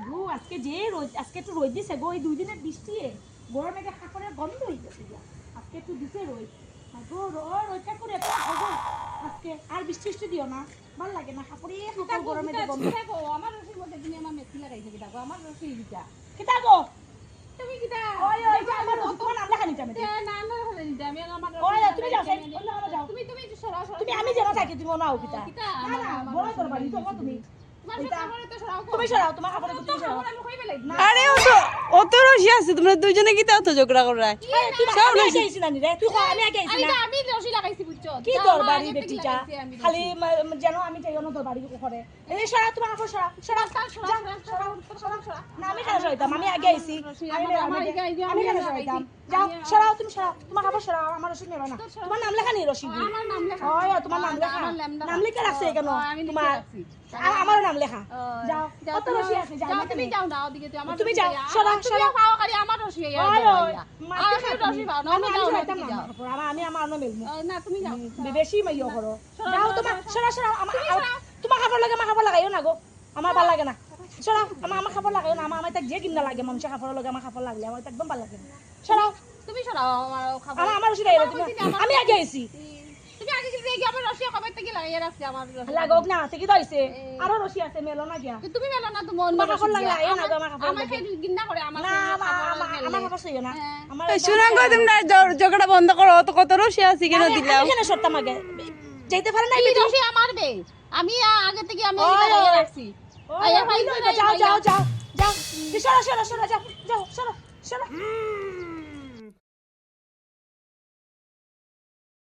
গো আজকে যে রোদ, আজকে একটু রোদ দিছে গো, এই 2 দিনের বৃষ্টি গরমে কাপড়ের গন্ধ হয়ে গেছে আজকে একটু দিছে রোদ গো, রোদটা করে আজকে আর বৃষ্টি দিও না, ভালো লাগে না কাপড়ে গরমে গন্ধ। আমার রসির মধ্যে তুমি আমার মেথি লাগাইছে কি দেখো আমার রসি দিটা কিতা গো তুমি কিটা ওই যে আমার তোমার নাম লেখা নিতে আমি না না হলে দিতে আমি আমার ওই তুমি যাও যাও তুমি সরা সরা তুমি আমি যেন থাকি তুমি নাও কিতা না না বড় তোর বাড়ি তো তুমি তুমি সরাও তোমার কাপড়ে তুমি সরাও। আরে অত রশি আছে তোমরা দুইজনে কি তাও তো ঝগড়া করায় সব রশি আইছি না রে তুই আমি আগে আইছি না আমি রসি লাগাইছি বুঝছো কি তোর বাড়ি বেটিটা খালি যেন আমি যাই না তোর বাড়ি করে এই সরাও তোমার কাপড় সরাও সরাও না আমি কেন সরাইতাম আমি আগে আইছি আমি কেন সরাইতাম যাও সরাও তুমি সরাও তোমার কাপড় সরাও আমার রশি নেবে না তোমার নাম লেখা নেই রশি আমার নাম লেখা ওই তোমার নাম লেখা নাম লেখা রাখছে কেন তোমার আমার নাম লেখা যাও কত রশি আছে যাও তুমি যাও না ওদিকে আমার তুমি যাও সরাও সরাও খাও খালি আমার রসি ওই আর রসি পাও না আমি সরাইতাম না আমি আমার নাম মেলমু না তুমি যাও বেশি মাইও করো যাও তোমার সরা সরা তোমার কাপড় লাগে আমার কাপড় লাগাইও না গো আমার ভালো লাগে না সরা আমার কাপড় লাগাইও না আমার তাক যে কিনা লাগে মানুষের কাপড় লাগে আমার কাপড় লাগলে আমার একদম ভালো লাগে না সরাও তুমি সরাও আমার খাবার আমার রশি লাগাইও তুমি আমি আগে আইছি তুমি আগে কি দেখি আমার রসি কবে থেকে লাগাইয়া রাখছি আমার রসি লাগাওক না আছে কি তো আইছে আরো রশি আছে মেলো না গিয়া তুমি মেলো না তুমি অন্য আমার কাপড় লাগাইও না গো আমার কাপড় আমাকে গিন্না করে আমার না আমার কাপড় সইও না আমার সুনাম গো তোমরা ঝগড়া বন্ধ করো অত কত রশি আছে কেন দিলাম কেন সরতাম আগে যাইতে পারে না এই রসি আমার বে আমি আগে থেকে আমি লাগাইয়া রাখছি যাও যাও যাও যাও সরা সরা সরা যাও যাও সরা সরা